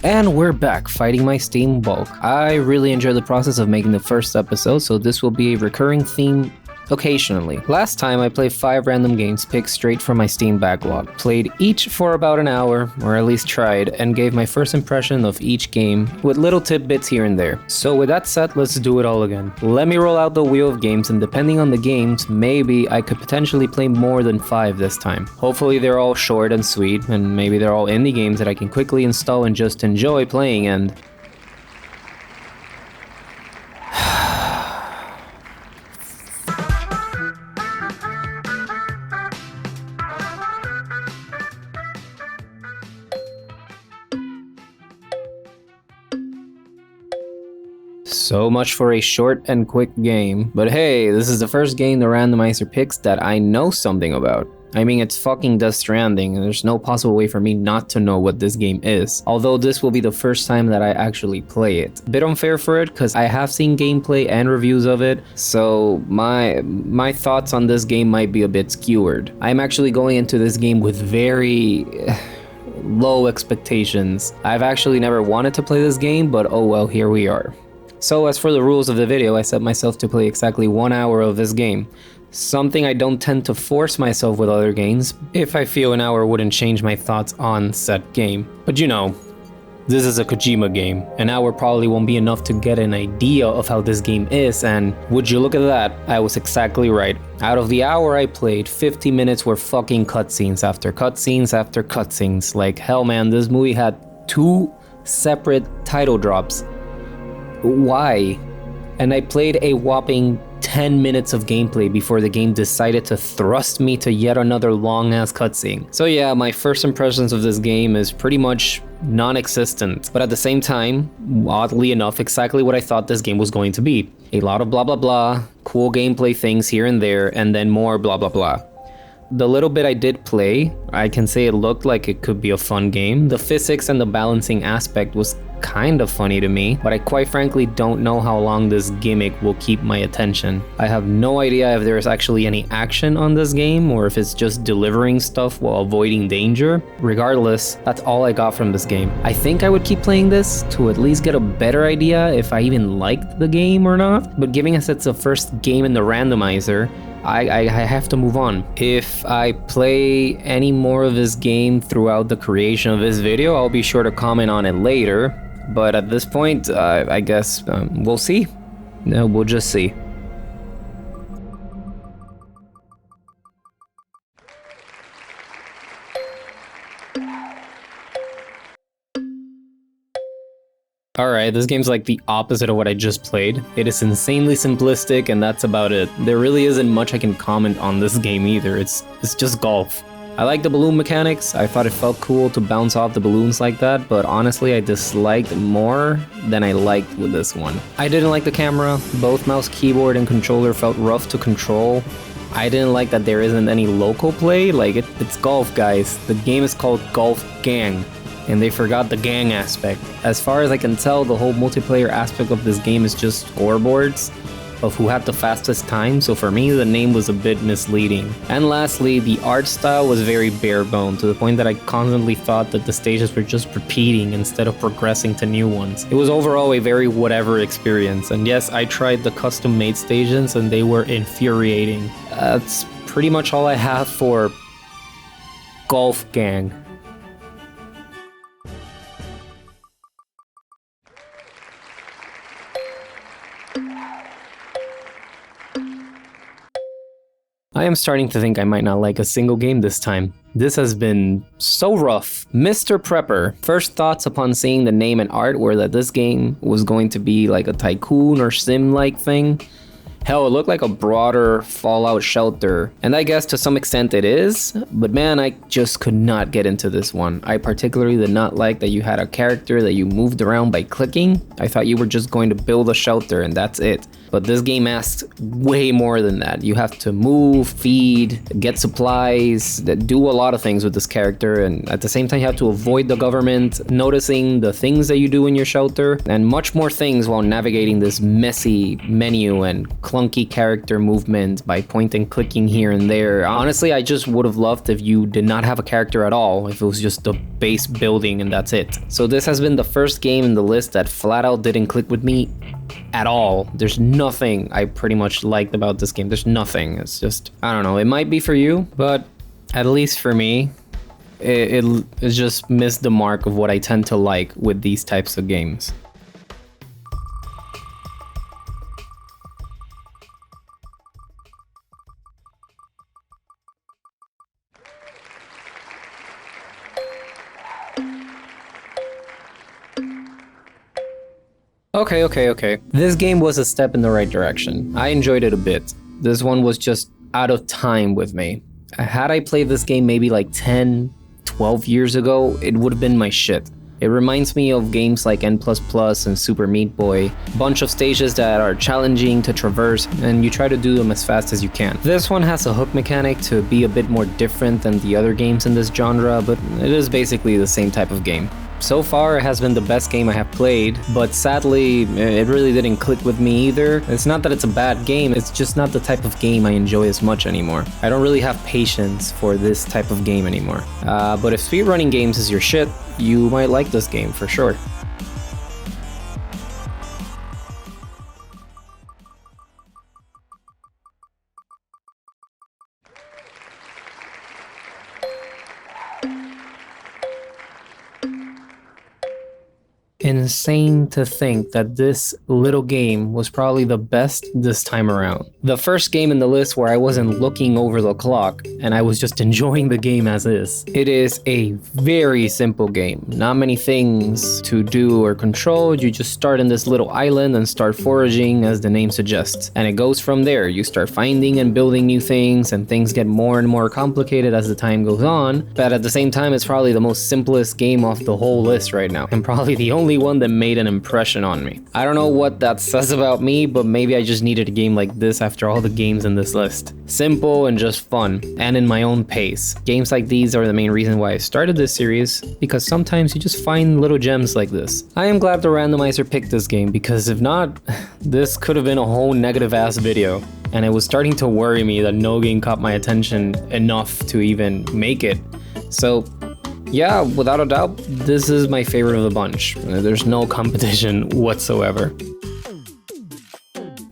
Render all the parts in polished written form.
And we're back fighting my Steam bulk. I really enjoyed the process of making the first episode, so this will be a recurring theme occasionally. Last time I played 5 random games picked straight from my Steam backlog, played each for about an hour, or at least tried, and gave my first impression of each game with little tidbits here and there. So with that said, let's do it all again. Let me roll out the wheel of games, and depending on the games, maybe I could potentially play more than 5 this time. Hopefully they're all short and sweet, and maybe they're all indie games that I can quickly install and just enjoy playing and... So much for a short and quick game, but hey, this is the first game the randomizer picks that I know something about. I mean, it's fucking Death Stranding, and there's no possible way for me not to know what this game is, although this will be the first time that I actually play it. A bit unfair for it, because I have seen gameplay and reviews of it, so my thoughts on this game might be a bit skewered. I'm actually going into this game with very... low expectations. I've actually never wanted to play this game, but oh well, here we are. So as for the rules of the video, I set myself to play exactly 1 hour of this game. Something I don't tend to force myself with other games, if I feel an hour wouldn't change my thoughts on said game. But you know, this is a Kojima game. An hour probably won't be enough to get an idea of how this game is, and would you look at that, I was exactly right. Out of the hour I played, 50 minutes were fucking cutscenes after cutscenes after cutscenes. Like hell man, this movie had 2 separate title drops. Why? And I played a whopping 10 minutes of gameplay before the game decided to thrust me to yet another long-ass cutscene. So yeah, my first impressions of this game is pretty much non-existent, but at the same time, oddly enough, exactly what I thought this game was going to be. A lot of blah blah blah, cool gameplay things here and there, and then more blah blah blah. The little bit I did play, I can say it looked like it could be a fun game. The physics and the balancing aspect was kind of funny to me, but I quite frankly don't know how long this gimmick will keep my attention. I have no idea if there's actually any action on this game or if it's just delivering stuff while avoiding danger. Regardless, that's all I got from this game. I think I would keep playing this to at least get a better idea if I even liked the game or not, but given as it's the first game in the randomizer, I have to move on. If I play any more of this game throughout the creation of this video, I'll be sure to comment on it later. But at this point, I guess we'll see. No, we'll just see. Alright, this game's like the opposite of what I just played. It is insanely simplistic and that's about it. There really isn't much I can comment on this game either. It's just golf. I like the balloon mechanics. I thought it felt cool to bounce off the balloons like that, but honestly I disliked more than I liked with this one. I didn't like the camera. Both mouse, keyboard, and controller felt rough to control. I didn't like that there isn't any local play. Like, it's golf, guys. The game is called Golf Gang, and they forgot the gang aspect. As far as I can tell, the whole multiplayer aspect of this game is just scoreboards of who had the fastest time, so for me the name was a bit misleading. And lastly, the art style was very bare bone, to the point that I constantly thought that the stages were just repeating instead of progressing to new ones. It was overall a very whatever experience, and yes, I tried the custom made stations and they were infuriating. That's pretty much all I have for Golf Gang. I am starting to think I might not like a single game this time. This has been so rough. Mr. Prepper. First thoughts upon seeing the name and art were that this game was going to be like a tycoon or sim-like thing. Hell, it looked like a broader Fallout Shelter, and I guess to some extent it is, but man, I just could not get into this one. I particularly did not like that you had a character that you moved around by clicking. I thought you were just going to build a shelter and that's it. But this game asks way more than that. You have to move, feed, get supplies, do a lot of things with this character, and at the same time you have to avoid the government, noticing the things that you do in your shelter, and much more things while navigating this messy menu and clunky character movement by point and clicking here and there. Honestly, I just would have loved if you did not have a character at all, if it was just the base building and that's it. So this has been the first game in the list that flat out didn't click with me at all. There's nothing I pretty much liked about this game. There's nothing. It's just, I don't know, it might be for you, but at least for me, it just missed the mark of what I tend to like with these types of games. Okay. This game was a step in the right direction. I enjoyed it a bit. This one was just out of time with me. Had I played this game maybe like 10, 12 years ago, it would have been my shit. It reminds me of games like N++ and Super Meat Boy, bunch of stages that are challenging to traverse and you try to do them as fast as you can. This one has a hook mechanic to be a bit more different than the other games in this genre, but it is basically the same type of game. So far, it has been the best game I have played, but sadly, it really didn't click with me either. It's not that it's a bad game, it's just not the type of game I enjoy as much anymore. I don't really have patience for this type of game anymore. But if speedrunning games is your shit, you might like this game for sure. Insane to think that this little game was probably the best this time around. The first game in the list where I wasn't looking over the clock and I was just enjoying the game as is. It is a very simple game. Not many things to do or control. You just start in this little island and start foraging as the name suggests. And it goes from there. You start finding and building new things and things get more and more complicated as the time goes on. But at the same time, it's probably the most simplest game off the whole list right now. And probably the only one that made an impression on me. I don't know what that says about me, but maybe I just needed a game like this after all the games in this list. Simple and just fun, and in my own pace. Games like these are the main reason why I started this series, because sometimes you just find little gems like this. I am glad the randomizer picked this game, because if not, this could have been a whole negative ass video. And it was starting to worry me that no game caught my attention enough to even make it. So yeah, without a doubt, this is my favorite of the bunch. There's no competition whatsoever.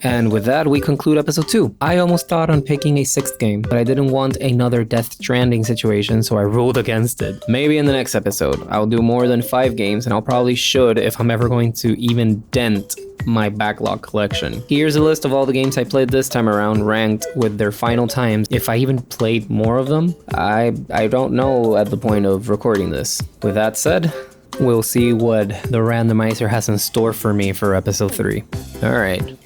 And with that, we conclude episode 2. I almost thought on picking a 6th game, but I didn't want another Death Stranding situation, so I ruled against it. Maybe in the next episode, I'll do more than 5 games, and I'll probably should if I'm ever going to even dent my backlog collection. Here's a list of all the games I played this time around, ranked with their final times. If I even played more of them, I don't know at the point of recording this. With that said, we'll see what the randomizer has in store for me for episode 3. Alright.